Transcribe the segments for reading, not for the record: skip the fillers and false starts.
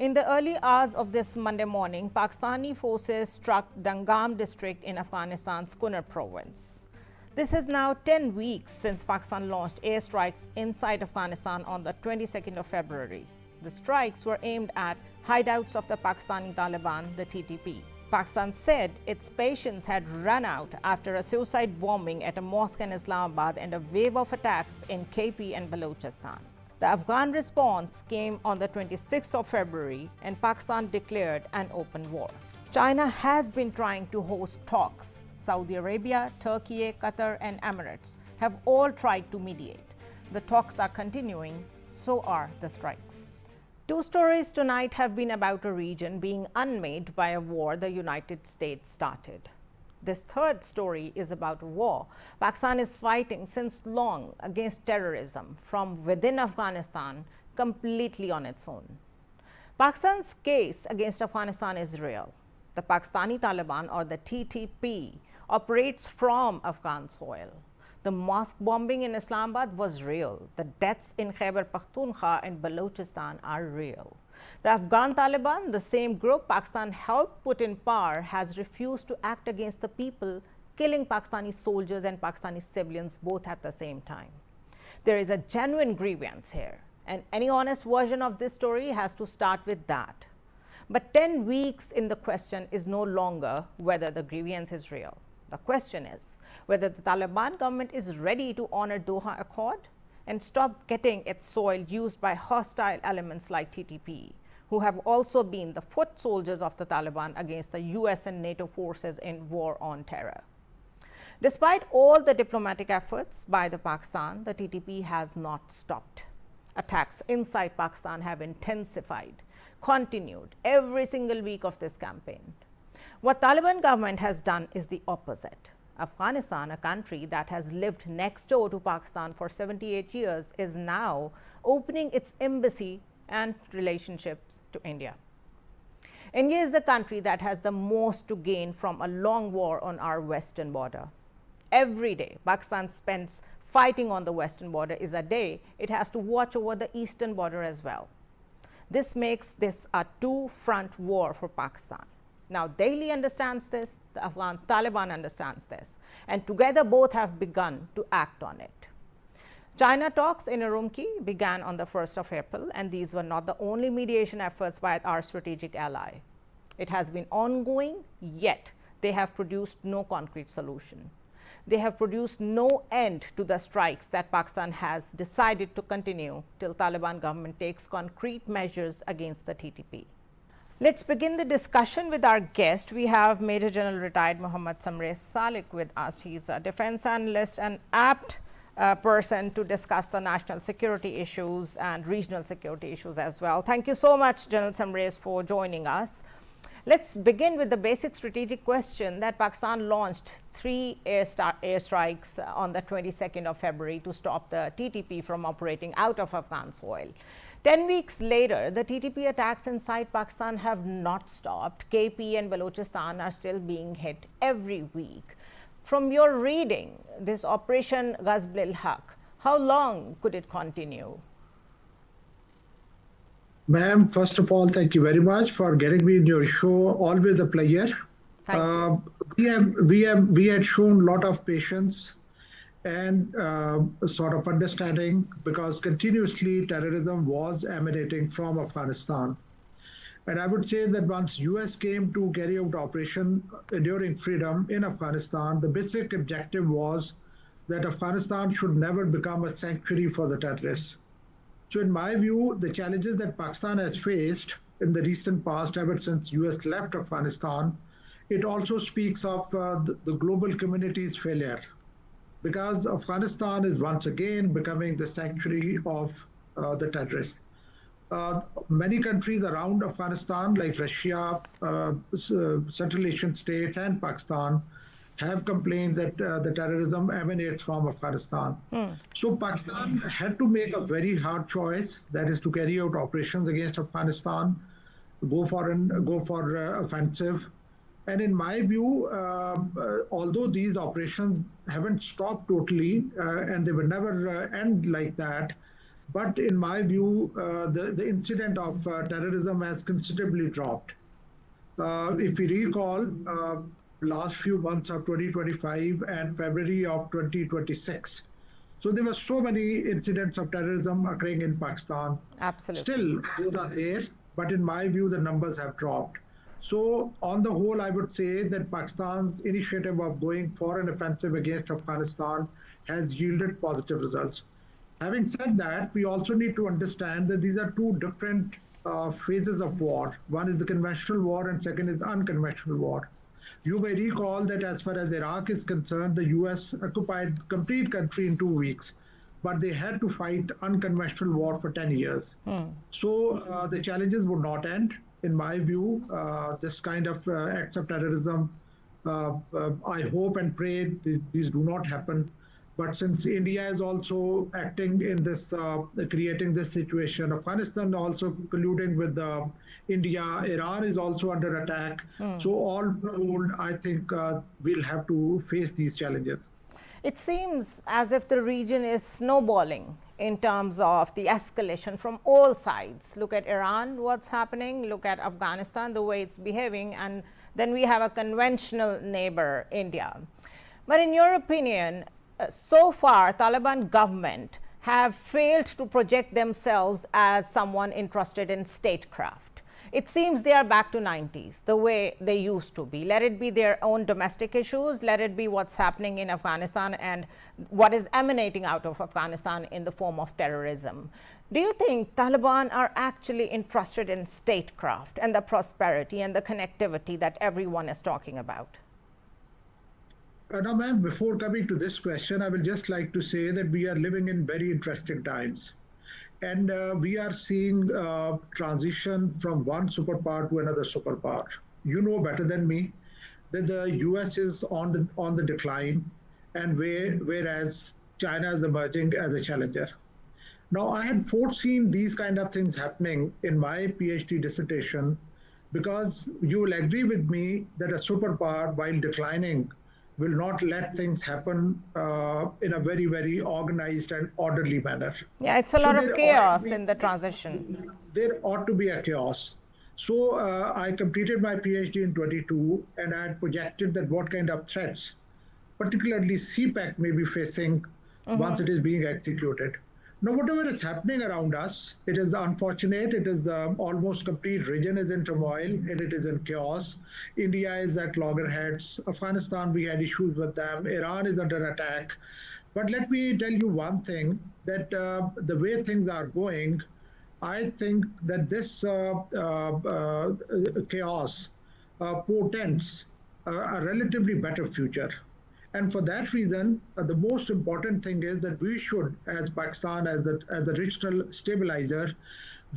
In the early hours of this Monday morning, Pakistani forces struck Dangam district in Afghanistan's Kunar province. This is now 10 weeks since Pakistan launched airstrikes inside Afghanistan on the 22nd of February. The strikes were aimed at hideouts of the Pakistani Taliban, the TTP. Pakistan said its patience had run out after a suicide bombing at a mosque in Islamabad and a wave of attacks in KP and Balochistan. The Afghan response came on the 26th of February and Pakistan declared an open war. China has been trying to host talks. Saudi Arabia, Turkey, Qatar and Emirates have all tried to mediate. The talks are continuing, so are the strikes. Two stories tonight have been about a region being unmade by a war the United States started. This third story is about a war Pakistan is fighting since long against terrorism from within Afghanistan completely on its own. Pakistan's case against Afghanistan is real. The Pakistani Taliban, or the TTP, operates from Afghan soil. The mosque bombing in Islamabad was real. The deaths in Khyber Pakhtunkhwa and Balochistan are real. The Afghan Taliban, the same group Pakistan helped put in power, has refused to act against the people, killing Pakistani soldiers and Pakistani civilians both at the same time. There is a genuine grievance here, and any honest version of this story has to start with that. But 10 weeks in the question is no longer whether the grievance is real. The question is whether the Taliban government is ready to honor Doha Accord and stop getting its soil used by hostile elements like TTP, who have also been the foot soldiers of the Taliban against the US and NATO forces in war on terror. Despite all the diplomatic efforts by the Pakistan, the TTP has not stopped. Attacks inside Pakistan have intensified, continued every single week of this campaign. What Taliban government has done is the opposite. Afghanistan, a country that has lived next door to Pakistan for 78 years, is now opening its embassy and relationships to India. India is the country that has the most to gain from a long war on our western border. Every day Pakistan spends fighting on the western border is a day it has to watch over the eastern border as well. This makes this a two-front war for Pakistan. Now, Delhi understands this, the Afghan Taliban understands this, and together both have begun to act on it. China talks in Urumqi began on the 1st of April, and these were not the only mediation efforts by our strategic ally. It has been ongoing, yet they have produced no concrete solution. They have produced no end to the strikes that Pakistan has decided to continue till Taliban government takes concrete measures against the TTP. Let's begin the discussion with our guest. We have Major General retired Mohammad Samrez Salik with us. He's a defense analyst and apt person to discuss the national security issues and regional security issues as well. Thank you so much, General Samrez, for joining us. Let's begin with the basic strategic question that Pakistan launched 3 airstrikes on the 22nd of February to stop the TTP from operating out of Afghan soil. 10 weeks later, the TTP attacks inside Pakistan have not stopped. KP and Balochistan are still being hit every week. From your reading, this Operation Ghazb al-Haq, how long could it continue? Ma'am, first of all, thank you very much for getting me in your show. Always a pleasure. We had shown a lot of patience and sort of understanding, because continuously terrorism was emanating from Afghanistan. And I would say that once US came to carry out Operation Enduring Freedom in Afghanistan, the basic objective was that Afghanistan should never become a sanctuary for the terrorists. So in my view, the challenges that Pakistan has faced in the recent past, ever since US left Afghanistan, it also speaks of the global community's failure, because Afghanistan is once again becoming the sanctuary of the terrorists. Many countries around Afghanistan, like Russia, Central Asian states, and Pakistan, have complained that the terrorism emanates from Afghanistan. So Pakistan had to make a very hard choice, that is to carry out operations against Afghanistan, go for offensive. And in my view, although these operations haven't stopped totally and they will never end like that, But in my view, the incident of terrorism has considerably dropped. If we recall, last few months of 2025 and February of 2026, so there were so many incidents of terrorism occurring in Pakistan. Absolutely. Still, those are there, but in my view, the numbers have dropped. So, on the whole, I would say that Pakistan's initiative of going for an offensive against Afghanistan has yielded positive results. Having said that, we also need to understand that these are two different phases of war. One is the conventional war, and second is the unconventional war. You may recall that as far as Iraq is concerned, the US occupied the complete country in 2 weeks, but they had to fight unconventional war for 10 years. So the challenges would not end. In my view, this kind of acts of terrorism, I hope and pray these do not happen. But since India is also acting in this, creating this situation, Afghanistan also colluding with India, Iran is also under attack. So all told, I think we'll have to face these challenges. It seems as if the region is snowballing in terms of the escalation from all sides. Look at Iran, what's happening, look at Afghanistan, the way it's behaving, and then we have a conventional neighbor, India. But in your opinion, so far, Taliban government have failed to project themselves as someone interested in statecraft. It seems they are back to 90s, the way they used to be. Let it be their own domestic issues, let it be what's happening in Afghanistan and what is emanating out of Afghanistan in the form of terrorism. Do you think Taliban are actually interested in statecraft and the prosperity and the connectivity that everyone is talking about? Now, ma'am, before coming to this question, I will just like to say that we are living in very interesting times. And we are seeing transition from one superpower to another superpower. You know better than me that the US is on the decline, and whereas China is emerging as a challenger. Now, I had foreseen these kind of things happening in my PhD dissertation because you will agree with me that a superpower, while declining, will not let things happen in a very, very organized and orderly manner. Yeah, it's a lot of chaos in the transition. There ought to be a chaos. So I completed my PhD in 22, and I had projected that what kind of threats, particularly CPEC, may be facing once it is being executed. Now, whatever is happening around us, it is unfortunate. It is almost complete region is in turmoil and it is in chaos. India is at loggerheads. Afghanistan, we had issues with them. Iran is under attack. But let me tell you one thing, that the way things are going, I think that this chaos portends a relatively better future. And for that reason, the most important thing is that we should, as Pakistan, as the regional stabilizer,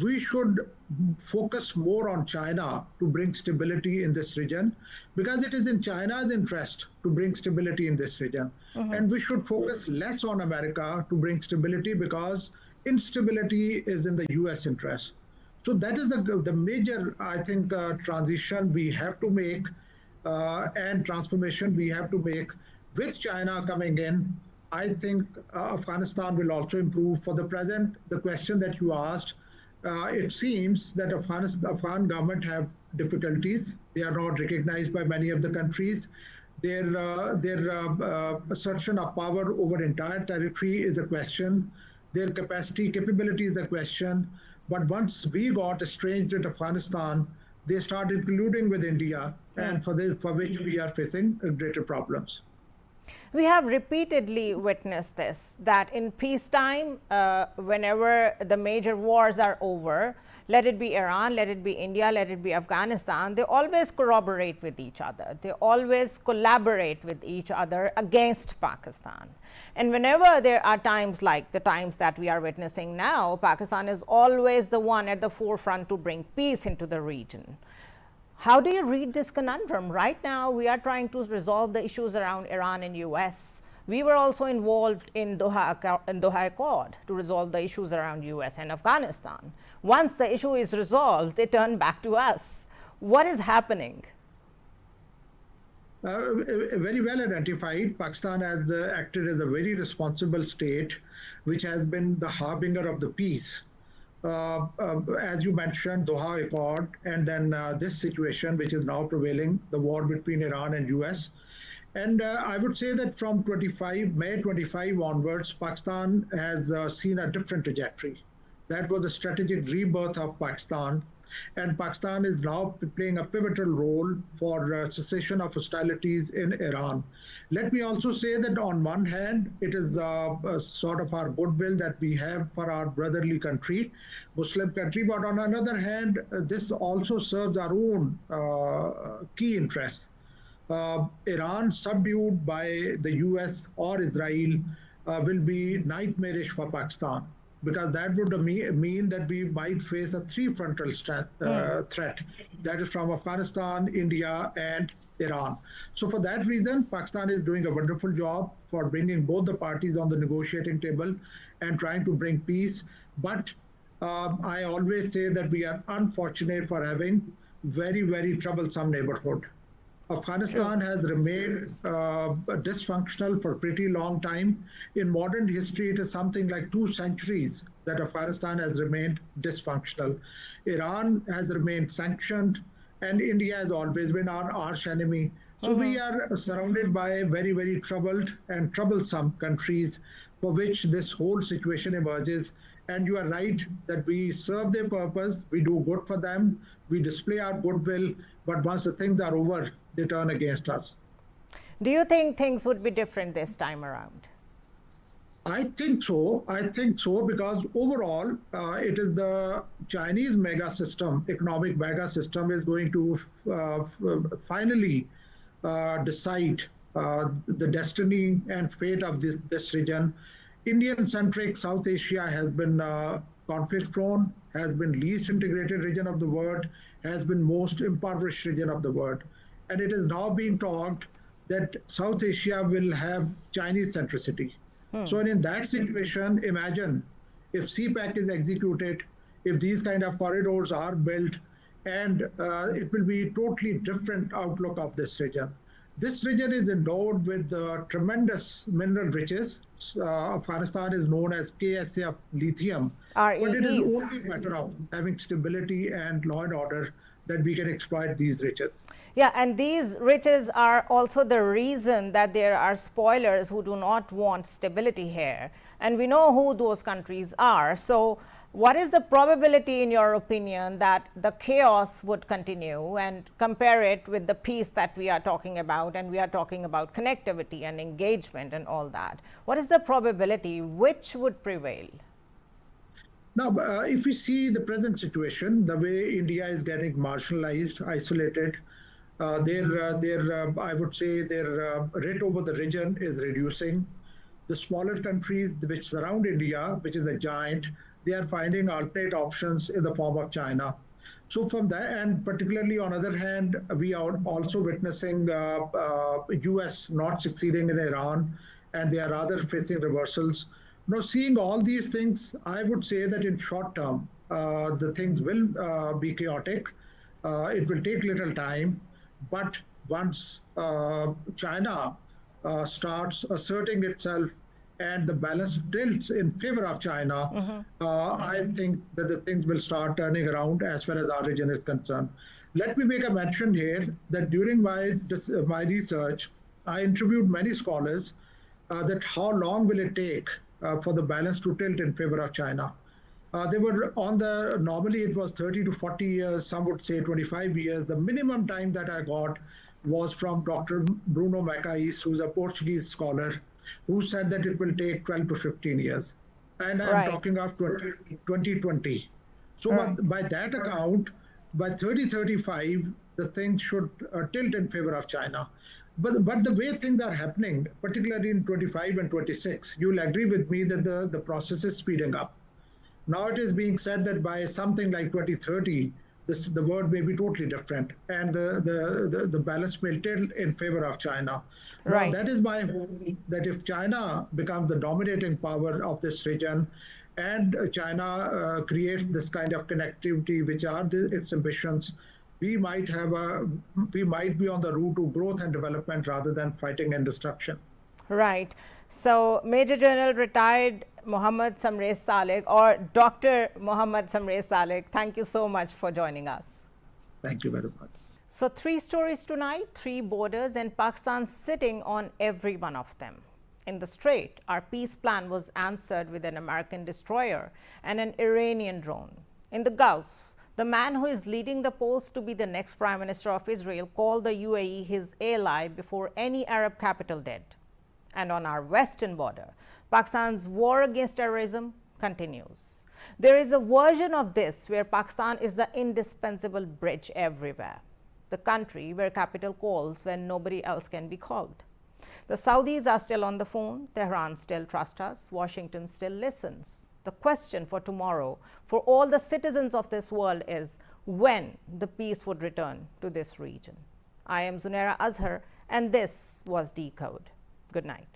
we should focus more on China to bring stability in this region, because it is in China's interest to bring stability in this region. And we should focus less on America to bring stability, because instability is in the US interest. So that is the major, I think, transition we have to make and transformation we have to make. With China coming in, I think Afghanistan will also improve. For the present, the question that you asked, it seems that the Afghan government have difficulties. They are not recognized by many of the countries. Their assertion of power over entire territory is a question. Their capability is a question. But once we got estranged with Afghanistan, they started colluding with India, and for which we are facing greater problems. We have repeatedly witnessed this, that in peacetime, whenever the major wars are over, let it be Iran, let it be India, let it be Afghanistan, they always corroborate with each other. They always collaborate with each other against Pakistan. And whenever there are times like the times that we are witnessing now, Pakistan is always the one at the forefront to bring peace into the region. How do you read this conundrum? Right now, we are trying to resolve the issues around Iran and US. We were also involved in Doha Accord to resolve the issues around US and Afghanistan. Once the issue is resolved, they turn back to us. What is happening? Very well identified. Pakistan has acted as a very responsible state, which has been the harbinger of the peace. As you mentioned, Doha Accord, and then this situation, which is now prevailing, the war between Iran and US. And I would say that from May 25 onwards, Pakistan has seen a different trajectory. That was the strategic rebirth of Pakistan. And Pakistan is now playing a pivotal role for cessation of hostilities in Iran. Let me also say that on one hand, it is sort of our goodwill that we have for our brotherly country, Muslim country, but on another hand, this also serves our own key interests. Iran subdued by the US or Israel will be nightmarish for Pakistan, because that would mean that we might face a three-frontal threat, that is from Afghanistan, India, and Iran. So for that reason, Pakistan is doing a wonderful job for bringing both the parties on the negotiating table and trying to bring peace. But I always say that we are unfortunate for having very, very troublesome neighborhood. Afghanistan has remained dysfunctional for a pretty long time. In modern history, it is something like 2 centuries that Afghanistan has remained dysfunctional. Iran has remained sanctioned, and India has always been our arch enemy. So we are surrounded by very, very troubled and troublesome countries for which this whole situation emerges. And you are right that we serve their purpose, we do good for them, we display our goodwill, but once the things are over, they turn against us. Do you think things would be different this time around? I think so. I think so, because overall, it is the Chinese mega system, economic mega system, is going to finally decide the destiny and fate of this region. Indian-centric South Asia has been conflict-prone, has been least integrated region of the world, has been most impoverished region of the world. And it is now being talked that South Asia will have Chinese centricity. So in that situation, imagine if CPEC is executed, if these kind of corridors are built, and it will be a totally different outlook of this region. This region is endowed with tremendous mineral riches. Afghanistan is known as KSA of lithium, REEs. But it is only a matter of having stability and law and order that we can exploit these riches. Yeah, and these riches are also the reason that there are spoilers who do not want stability here. And we know who those countries are. So what is the probability, in your opinion, that the chaos would continue, and compare it with the peace that we are talking about, and we are talking about connectivity and engagement and all that? What is the probability which would prevail? Now, if we see the present situation, the way India is getting marginalized, isolated, I would say their rate over the region is reducing. The smaller countries which surround India, which is a giant, they are finding alternate options in the form of China. So from that, and particularly on the other hand, we are also witnessing US not succeeding in Iran, and they are rather facing reversals. Now, seeing all these things, I would say that in short term, the things will be chaotic. It will take little time, but once China starts asserting itself and the balance tilts in favor of China, I think that the things will start turning around as far as our region is concerned. Let me make a mention here that during my research, I interviewed many scholars that how long will it take for the balance to tilt in favor of China. They were normally it was 30 to 40 years, some would say 25 years. The minimum time that I got was from Dr. Bruno Macais, who's a Portuguese scholar, who said that it will take 12 to 15 years. And I'm talking of 2020. So by that account, by 2035, the thing should tilt in favor of China. But the way things are happening, particularly in 25 and 26, you'll agree with me that the process is speeding up. Now it is being said that by something like 2030, the world may be totally different, and the balance may tilt in favor of China. Now, that is my hope, that if China becomes the dominating power of this region, and China creates this kind of connectivity, which are its ambitions, we might be on the route to growth and development rather than fighting and destruction. Right. So, Major General retired Mohammad Samrez Salik, or Dr. Mohammad Samrez Salik, thank you so much for joining us. Thank you very much. So, 3 stories tonight, 3 borders, and Pakistan sitting on every one of them. In the Strait, our peace plan was answered with an American destroyer and an Iranian drone. In the Gulf, the man who is leading the polls to be the next Prime Minister of Israel called the UAE his ally before any Arab capital did. And on our western border, Pakistan's war against terrorism continues. There is a version of this where Pakistan is the indispensable bridge everywhere, the country where capital calls when nobody else can be called. The Saudis are still on the phone, Tehran still trusts us, Washington still listens. The question for tomorrow for all the citizens of this world is when the peace would return to this region. I am Zunaira Azhar, and this was DECODE. Good night.